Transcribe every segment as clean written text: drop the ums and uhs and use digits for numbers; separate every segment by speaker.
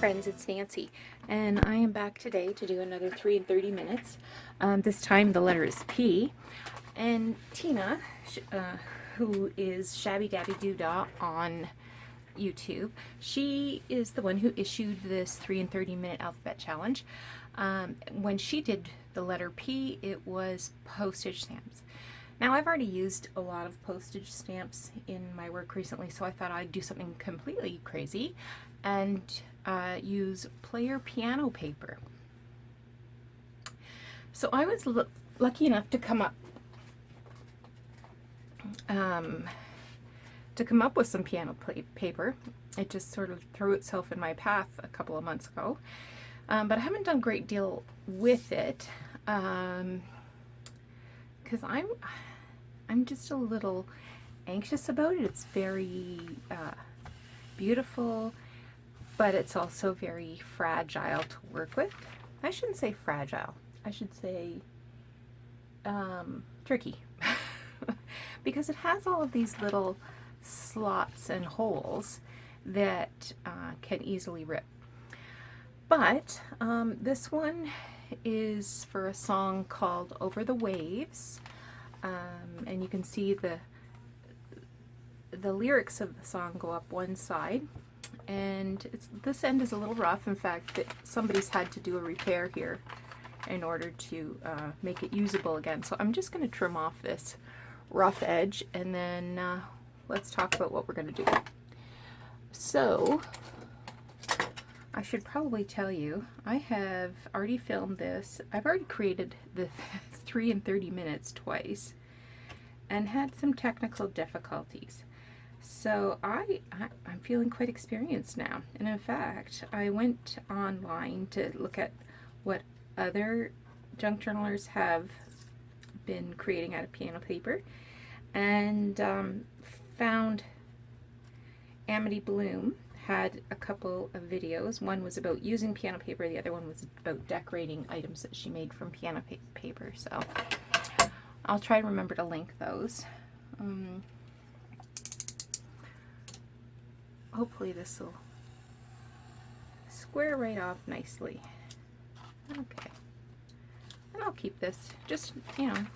Speaker 1: friends, it's Nancy, and I am back today to do another 3 in 30 minutes. This time the letter is P, and Tina, who is Shabby Dabby Doodah on YouTube, she is the one who issued this 3 in 30 minute alphabet challenge. When she did the letter P, it was postage stamps. Now, I've already used a lot of postage stamps in my work recently, so I thought I'd do something completely crazy and use player piano paper. So I was lucky enough to come up with some piano paper. It just sort of threw itself in my path a couple of months ago, but I haven't done a great deal with it because I'm just a little anxious about it. It's very beautiful, but it's also very fragile to work with. I shouldn't say fragile. I should say tricky because it has all of these little slots and holes that can easily rip. But this one is for a song called Over the Waves, and you can see the lyrics of the song go up one side, and this end is a little rough. In fact, somebody's had to do a repair here in order to make it usable again. So I'm just going to trim off this rough edge, and then let's talk about what we're going to do. So I should probably tell you, I have already filmed this. I've already created the 3 in 30 minutes twice and had some technical difficulties. So I'm feeling quite experienced now. And in fact, I went online to look at what other junk journalers have been creating out of piano paper, and found Amity Bloom had a couple of videos. One was about using piano paper, the other one was about decorating items that she made from piano paper. So I'll try to remember to link those. Hopefully this will square right off nicely. Okay. And I'll keep this, just, you know.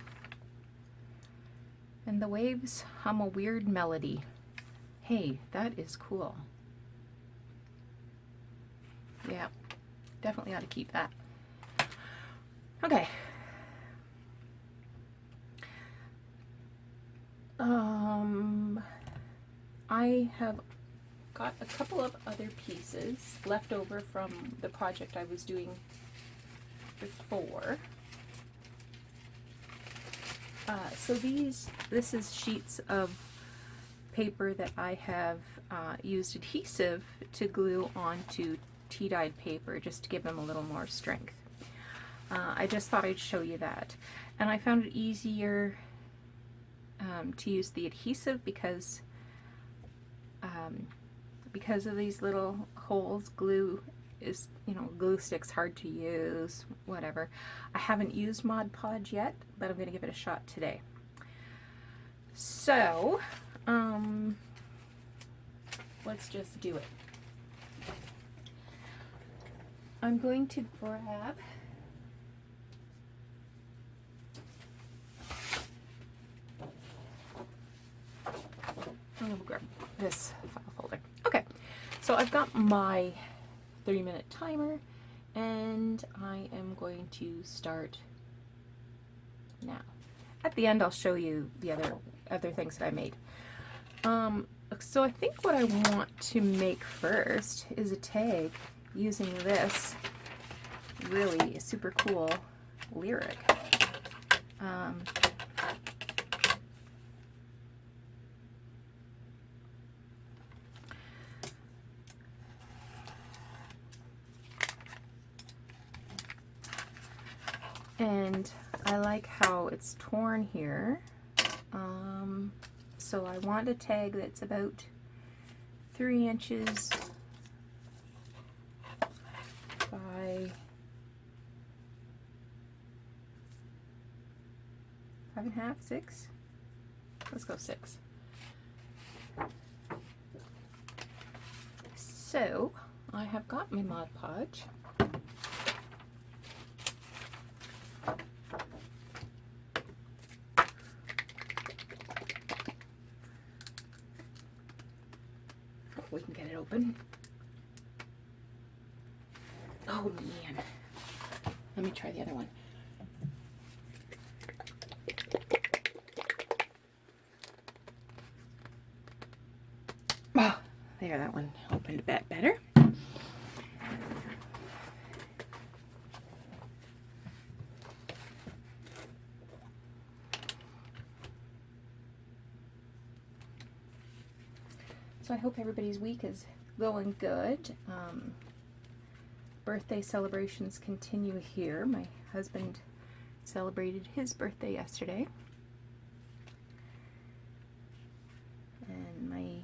Speaker 1: And the waves hum a weird melody. Hey, that is cool. Yeah, definitely ought to keep that. Okay. I have got a couple of other pieces left over from the project I was doing before. So this is sheets of paper that I have used adhesive to glue onto tea-dyed paper just to give them a little more strength. I just thought I'd show you that. And I found it easier to use the adhesive because of these little holes. Glue is, glue stick's hard to use, whatever. I haven't used Mod Podge yet, but I'm going to give it a shot today. So, let's just do it. I'm going to grab this file folder. Okay, so I've got my 30-minute timer, and I am going to start now. At the end, I'll show you the other things that I made. So I think what I want to make first is a tag using this really super cool lyric. And I like how it's torn here. So I want a tag that's about 3 inches by 5.5, 6. Let's go 6. So I have got my Mod Podge. If we can get it open. Oh man. Let me try the other one. Oh, there, that one opened a bit better. So I hope everybody's week is going good. Birthday celebrations continue here. My husband celebrated his birthday yesterday. And my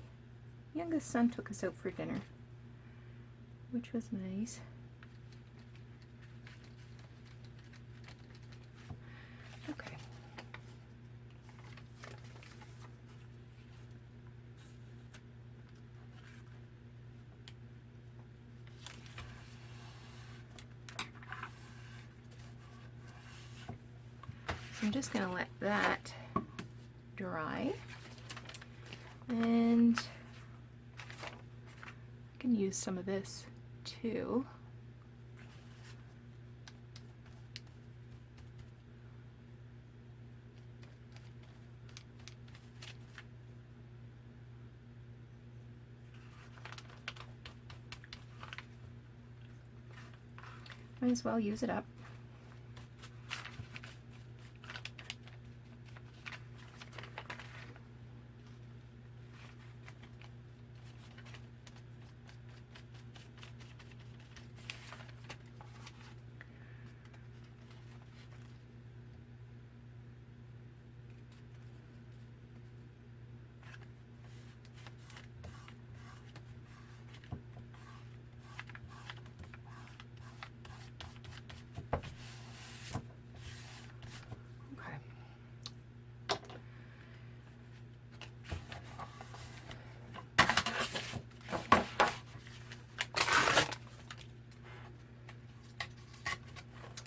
Speaker 1: youngest son took us out for dinner, which was nice. Okay. So I'm just going to let that dry. And I can use some of this too. Might as well use it up.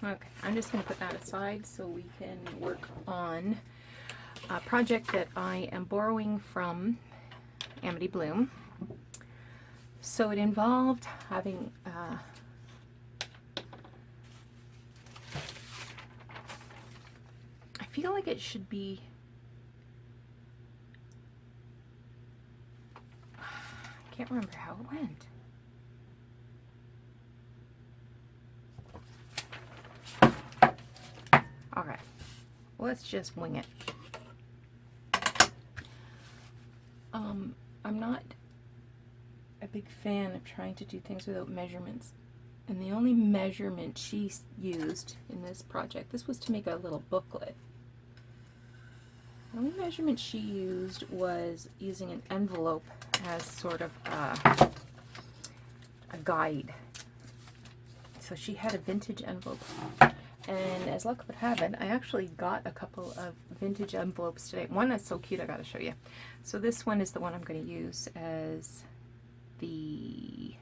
Speaker 1: Okay, I'm just going to put that aside so we can work on a project that I am borrowing from Amity Bloom. So it involved having I feel like it should be, I can't remember how it went. Alright, let's just wing it. I'm not a big fan of trying to do things without measurements. And the only measurement she used in this project, this was to make a little booklet. The only measurement she used was using an envelope as sort of a guide. So she had a vintage envelope. And as luck would have it, I actually got a couple of vintage envelopes today. One is so cute, I gotta show you. So this one is the one I'm going to use as the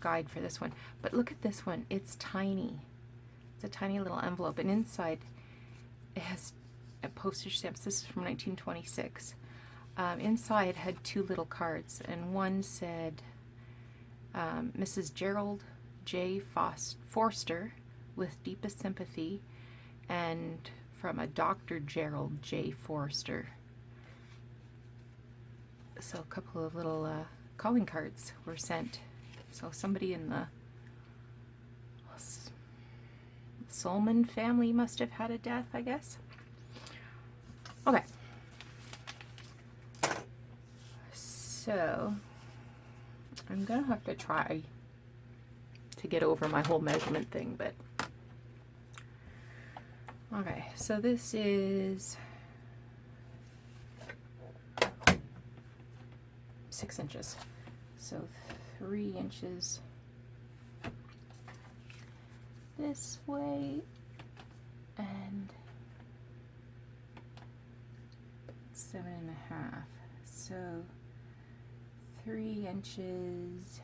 Speaker 1: guide for this one. But look at this one, it's tiny. It's a tiny little envelope, and inside it has postage stamps. This is from 1926. Inside had two little cards, and one said, Mrs. Gerald J. Forster, with deepest sympathy, and from a Dr. Gerald J. Forster. So a couple of little calling cards were sent. So somebody in the Solman family must have had a death, I guess. Okay. So I'm gonna have to try to get over my whole measurement thing, but okay, so this is 6 inches, so 3 inches this way and 7.5, so 3 inches.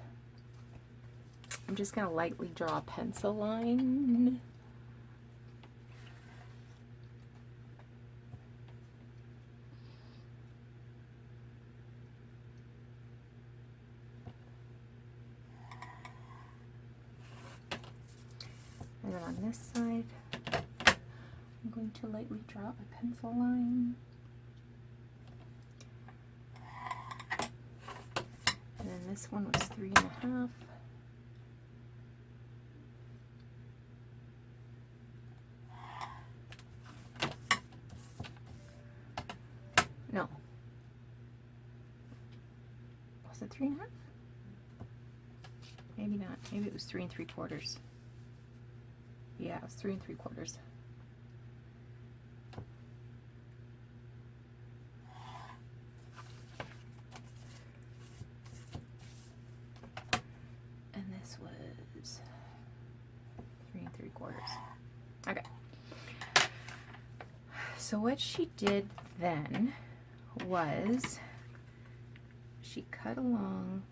Speaker 1: I'm just going to lightly draw a pencil line. And then on this side, I'm going to lightly draw a pencil line. And then this one was 3.5. No. Was it 3.5? Maybe not. Maybe it was 3 3/4. Yeah, it was 3 3/4. And this was 3 3/4. Okay. So what she did then was she cut along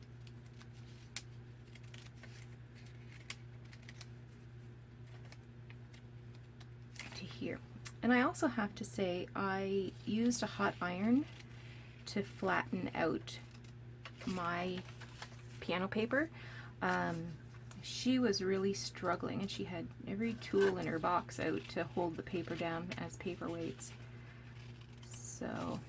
Speaker 1: to here. And I also have to say I used a hot iron to flatten out my piano paper. She was really struggling, and she had every tool in her box out to hold the paper down as paperweights. So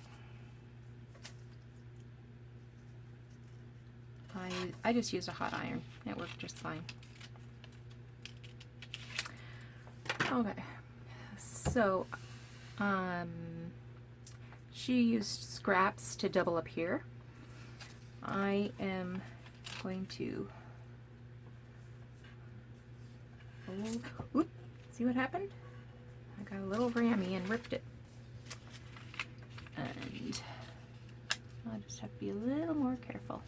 Speaker 1: I just used a hot iron. It worked just fine. Okay, so she used scraps to double up here. I am going to see what happened? I got a little rammy and ripped it. And I'll just have to be a little more careful.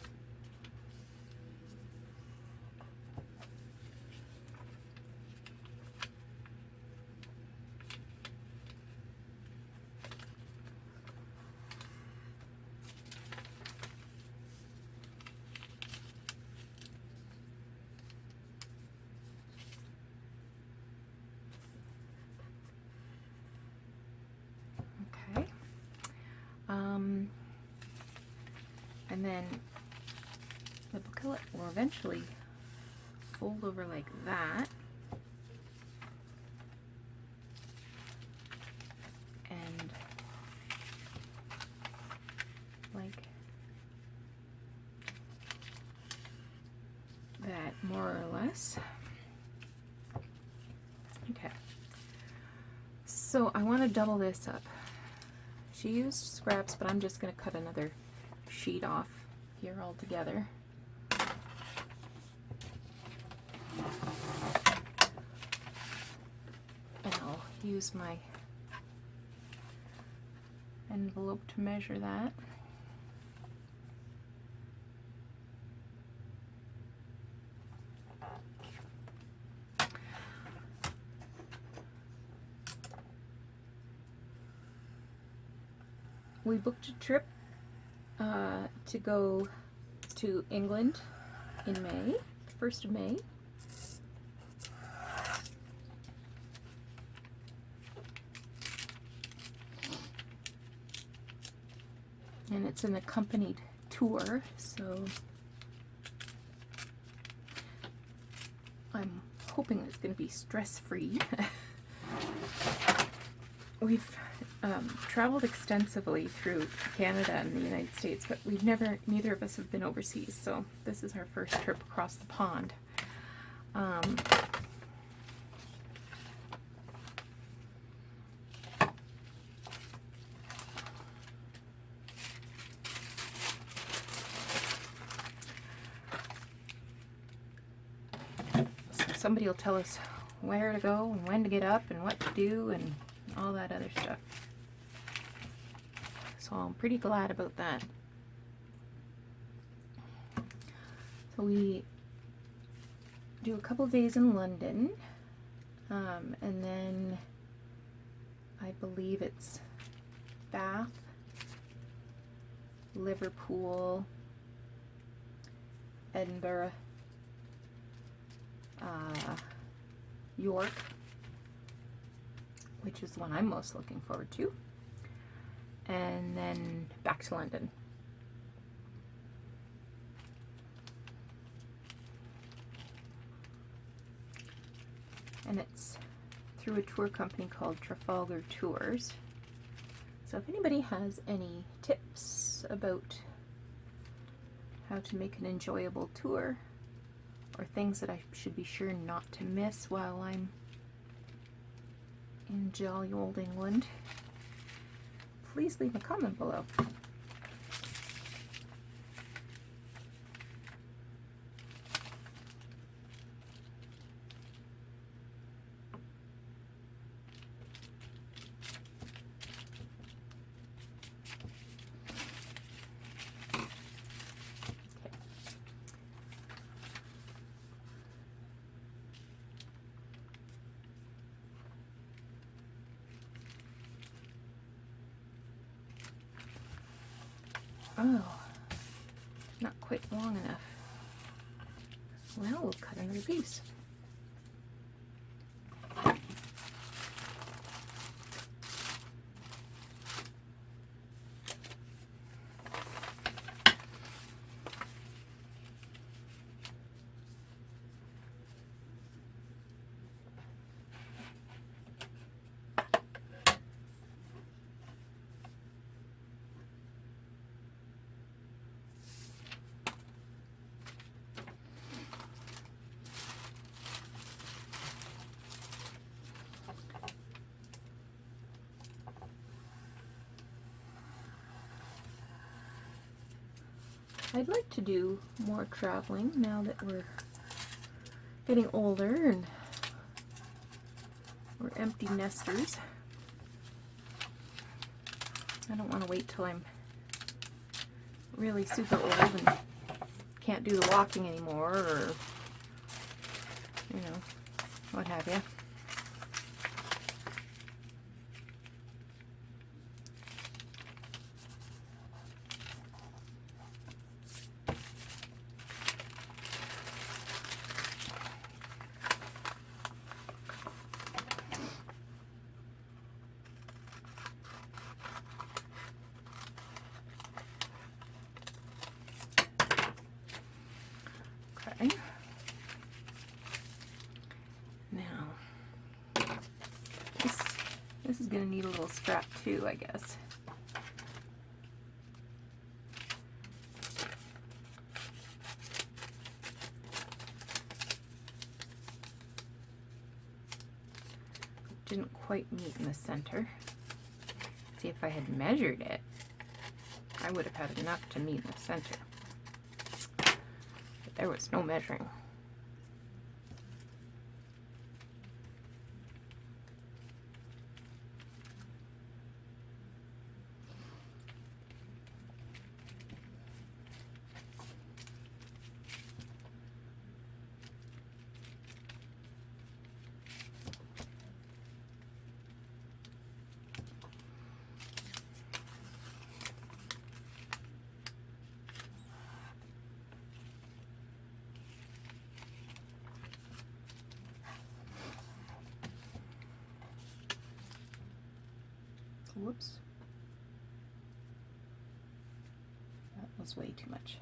Speaker 1: And then the booklet will eventually fold over like that. And like that, more or less. Okay. So I want to double this up. She used scraps, but I'm just going to cut another sheet off here altogether. And I'll use my envelope to measure that. We booked a trip to go to England in May, the 1st of May. And it's an accompanied tour, so I'm hoping it's going to be stress-free. We've traveled extensively through Canada and the United States, but neither of us have been overseas, so this is our first trip across the pond. So somebody will tell us where to go and when to get up and what to do and all that other stuff. So I'm pretty glad about that. So we do a couple days in London, and then I believe it's Bath, Liverpool, Edinburgh, York, which is the one I'm most looking forward to, and then back to London. And it's through a tour company called Trafalgar Tours. So if anybody has any tips about how to make an enjoyable tour, or things that I should be sure not to miss while I'm in jolly old England, please leave a comment below. Oh, not quite long enough. Well, we'll cut another piece. I'd like to do more traveling now that we're getting older and we're empty nesters. I don't want to wait till I'm really super old and can't do the walking anymore, or, you know, what have you. Now, this is going to need a little scrap too, I guess. Didn't quite meet in the center. See, if I had measured it, I would have had enough to meet in the center. But there was no measuring. Whoops. That was way too much.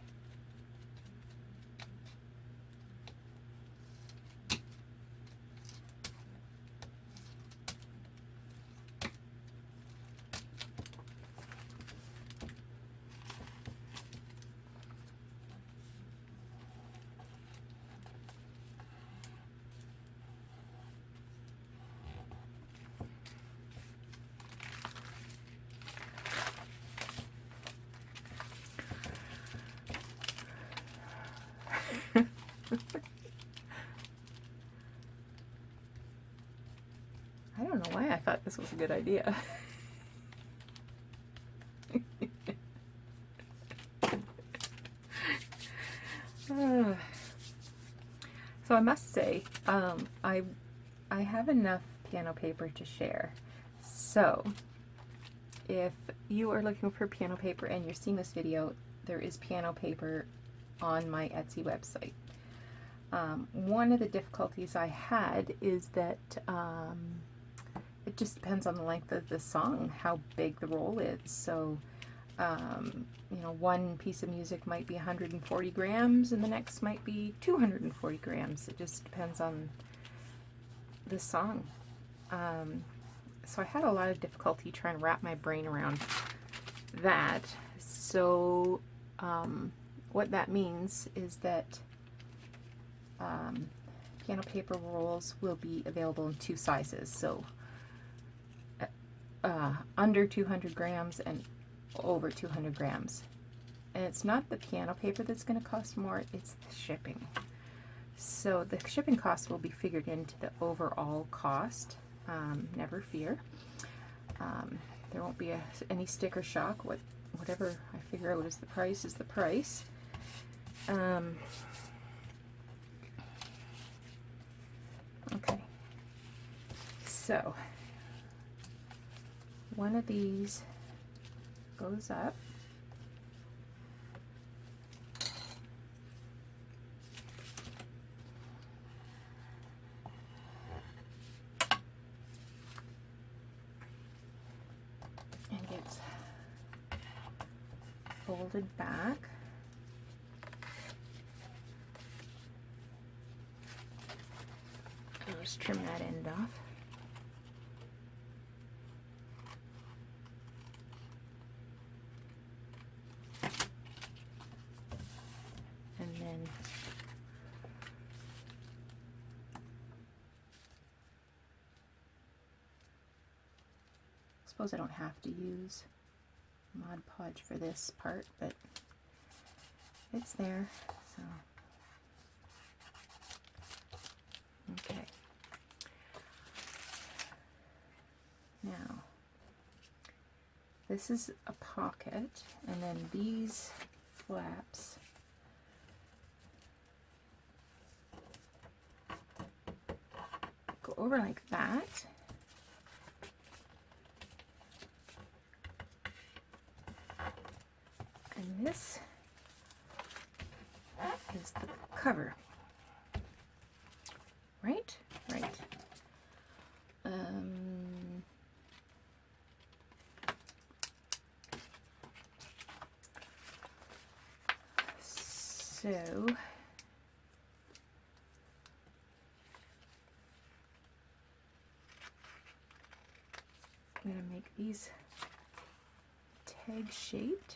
Speaker 1: I don't know why I thought this was a good idea. So I must say, I have enough piano paper to share. So if you are looking for piano paper and you're seeing this video, there is piano paper on my Etsy website. One of the difficulties I had is that it just depends on the length of the song, how big the roll is. So, you know, one piece of music might be 140 grams and the next might be 240 grams. It just depends on the song. So I had a lot of difficulty trying to wrap my brain around that. So what that means is that piano paper rolls will be available in two sizes. So under 200 grams and over 200 grams. And it's not the piano paper that's going to cost more, it's the shipping. So the shipping cost will be figured into the overall cost, never fear. There won't be any sticker shock. Whatever I figure out is the price is the price. Okay, so one of these goes up. And gets folded back. I'll just trim that end off. And then I suppose I don't have to use Mod Podge for this part, but it's there, so okay. Now, this is a pocket, and then these flaps go over like that. And this is the cover. Right? Right. So I'm going to make these tag shaped.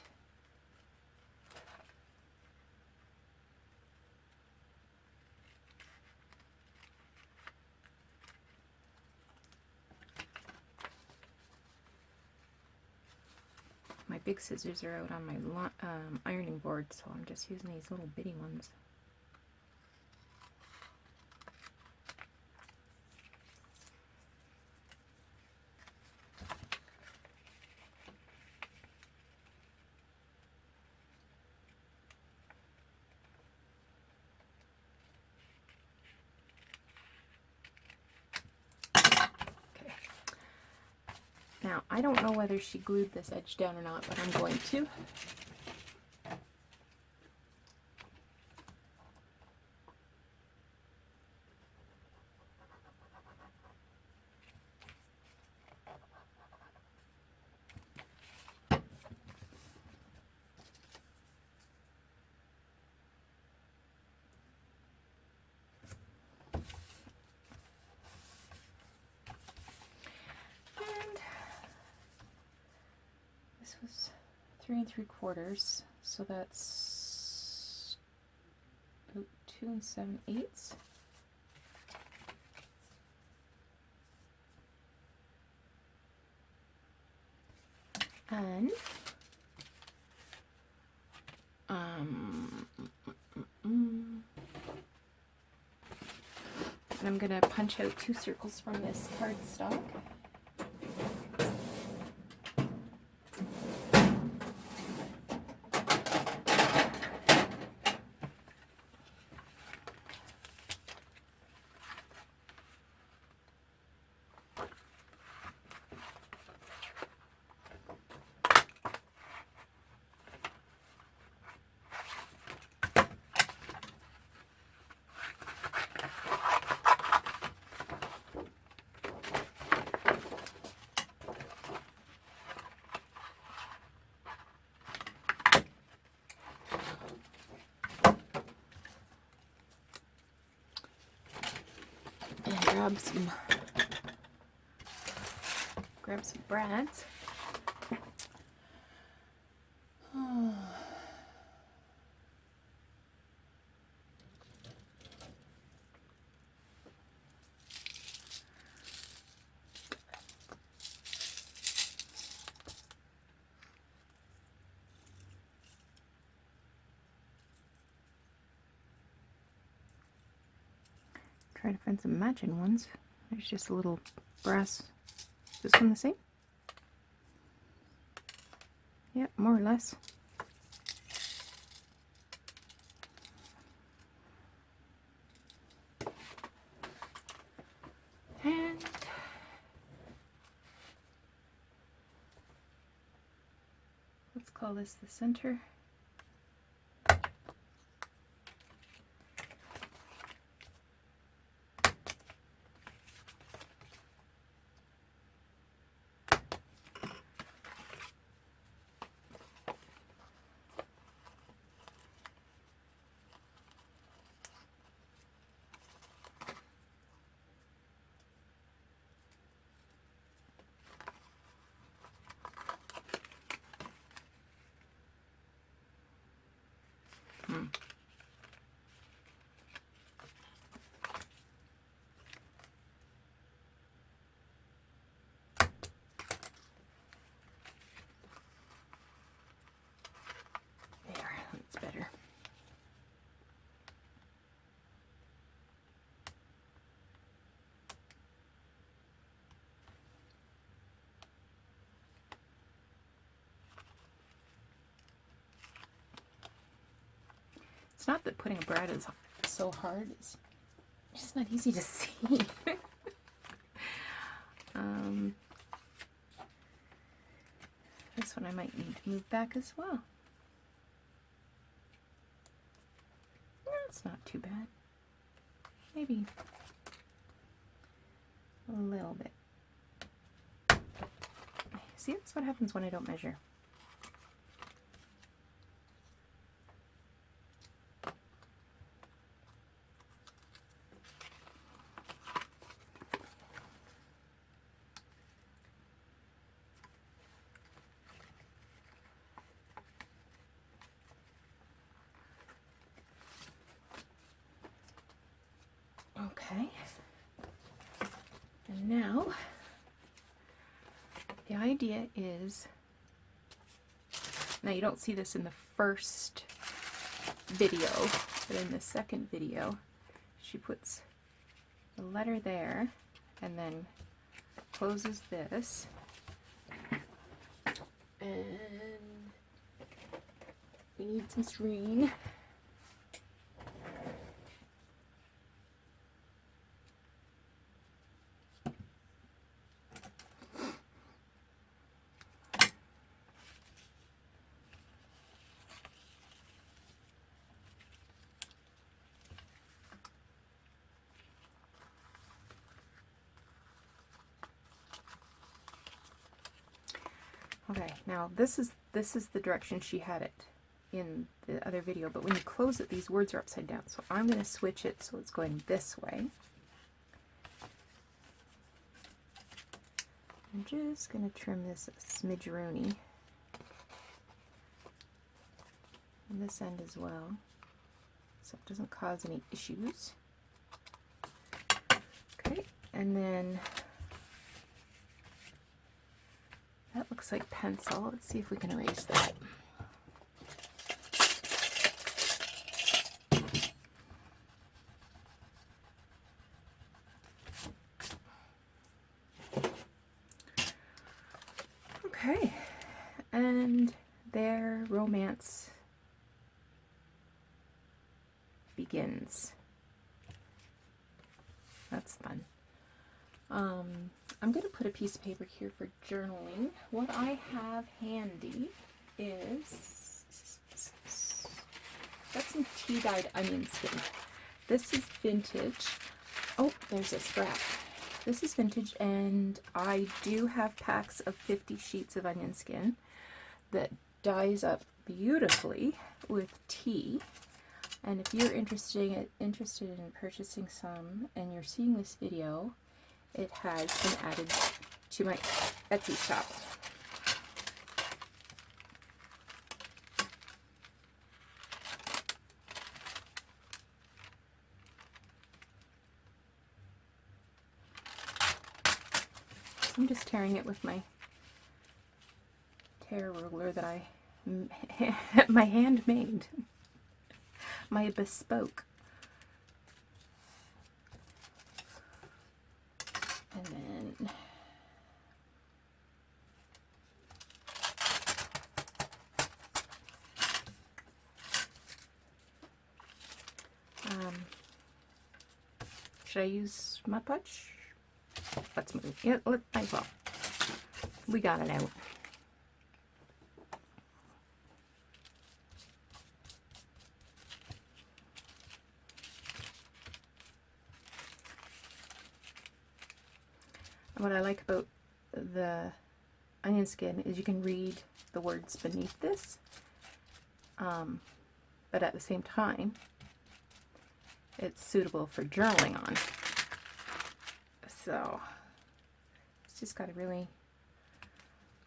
Speaker 1: My big scissors are out on my ironing board, so I'm just using these little bitty ones. Now, I don't know whether she glued this edge down or not, but I'm going to. Was 3 3/4, so that's 2 7/8. And I'm gonna punch out 2 circles from this cardstock. grab some brads. Try to find some matching ones. There's just a little brass. Is this one the same? Yep, more or less. And let's call this the center. Better. It's not that putting a brad is so hard, it's just not easy to see. This one I might need to move back as well. It's not too bad. Maybe a little bit. See, that's what happens when I don't measure. Okay, and now the idea is, now you don't see this in the first video, but in the second video, she puts the letter there and then closes this, and we need some string. Okay, now this is the direction she had it in the other video, but when you close it, these words are upside down. So I'm going to switch it so it's going this way. I'm just going to trim this a smidgeroni on this end as well, so it doesn't cause any issues. Okay, and then that looks like pencil. Let's see if we can erase that. Okay, and their romance begins. That's fun. I'm going to put a piece of paper here for journaling. What I have handy is, got some tea-dyed onion skin. This is vintage. Oh, there's a scrap. This is vintage, and I do have packs of 50 sheets of onion skin that dyes up beautifully with tea. And if you're interested in purchasing some and you're seeing this video, it has been added to my Etsy shop. I'm just tearing it with my tear ruler that I my handmade, my bespoke. And then should I use Mod Podge? Let's move. Yeah, might as well. We got it out. What I like about the onion skin is you can read the words beneath this, but at the same time, it's suitable for journaling on. So it's just got a really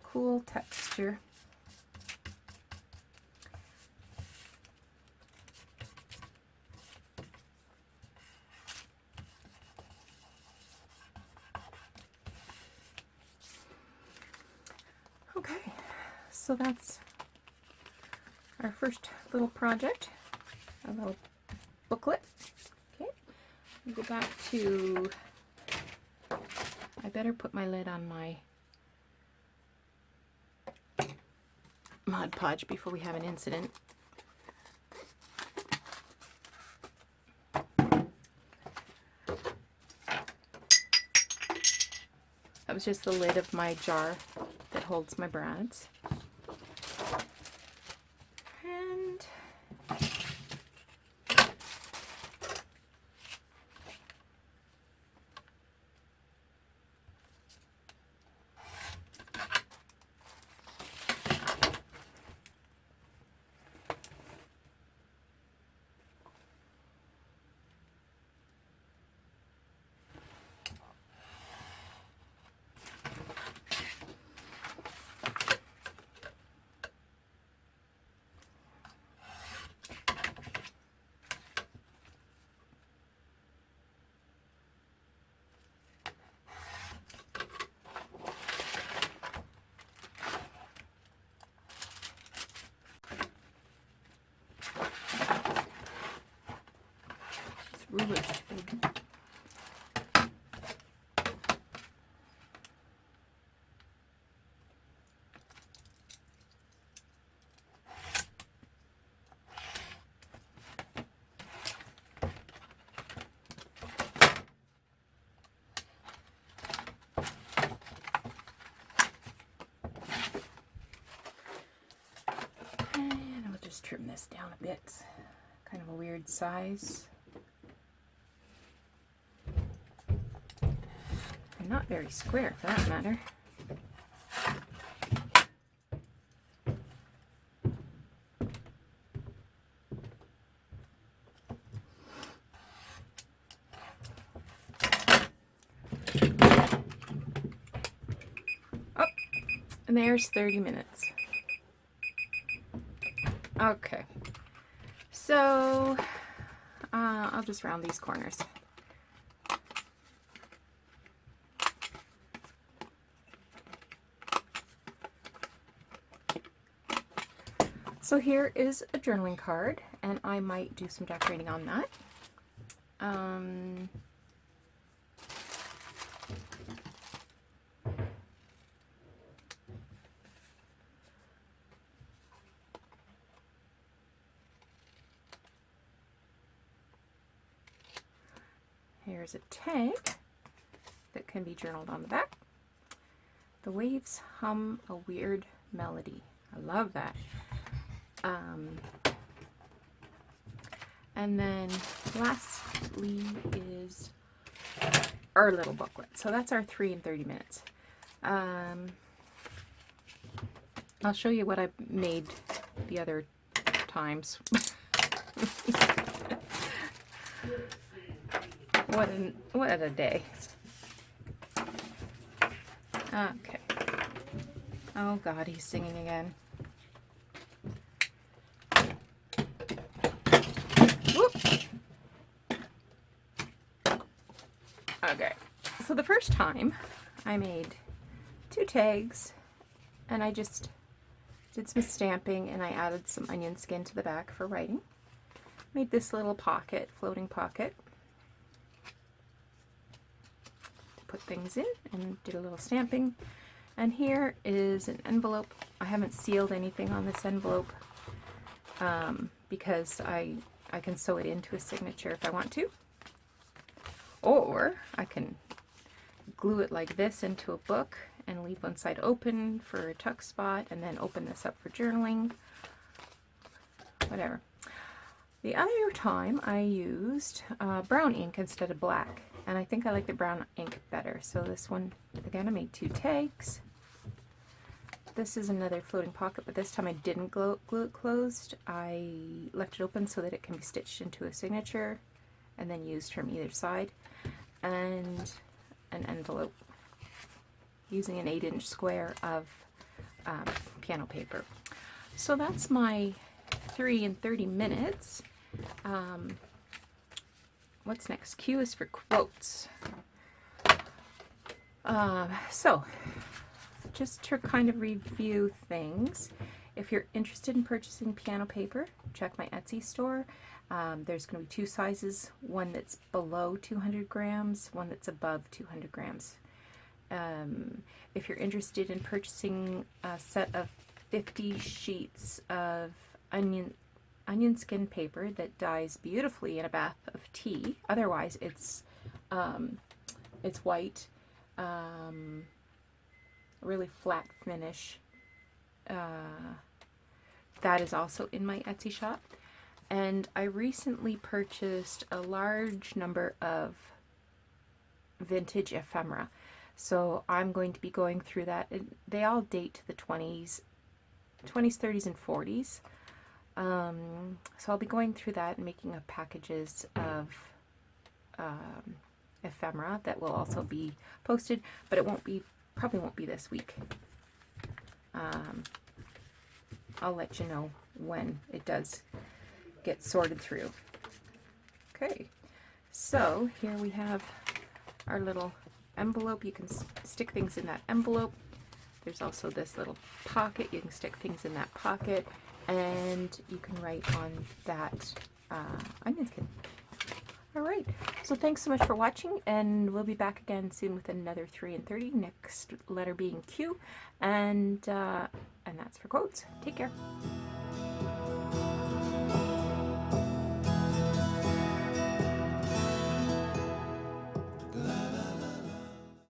Speaker 1: cool texture. Okay, so that's our first little project, a little booklet. Okay, we go back to, I better put my lid on my Mod Podge before we have an incident. That was just the lid of my jar that holds my brads. And ruler's big. And I'll just trim this down a bit. Kind of a weird size. And not very square for that matter. Oh, and there's 30 minutes. Okay, so I'll just round these corners. So here is a journaling card, and I might do some decorating on that. Here's a tag that can be journaled on the back. The waves hum a weird melody. I love that. And then lastly is our little booklet. So that's our 3 and 30 minutes. I'll show you what I made the other times. What a day. Okay. Oh God, he's singing again. Whoop. Okay. So the first time I made 2 tags, and I just did some stamping, and I added some onion skin to the back for writing. Made this little pocket, floating pocket, to put things in, and did a little stamping. And here is an envelope. I haven't sealed anything on this envelope because I can sew it into a signature if I want to. Or I can glue it like this into a book and leave one side open for a tuck spot, and then open this up for journaling. Whatever. The other time I used brown ink instead of black, and I think I like the brown ink better. So this one, again, I made 2 tags. This is another floating pocket, but this time I didn't glue it closed. I left it open so that it can be stitched into a signature and then used from either side. And an envelope using an 8-inch square of piano paper. So that's my 3 in 30 minutes. What's next? Q is for quotes. So just to kind of review things, if you're interested in purchasing piano paper, check my Etsy store. There's going to be 2 sizes, one that's below 200 grams, one that's above 200 grams. If you're interested in purchasing a set of 50 sheets of onion skin paper that dyes beautifully in a bath of tea, otherwise it's white, really flat finish, that is also in my Etsy shop. And I recently purchased a large number of vintage ephemera. So I'm going to be going through that. They all date to the 20s, 30s, and 40s. So I'll be going through that and making up packages of ephemera that will also be posted, but probably won't be this week. I'll let you know when it does get sorted through. Okay, so here we have our little envelope. You can stick things in that envelope. There's also this little pocket. You can stick things in that pocket, and you can write on that onion skin. All right, so thanks so much for watching, and we'll be back again soon with another 3 in 30, next letter being Q, and that's for quotes. Take care.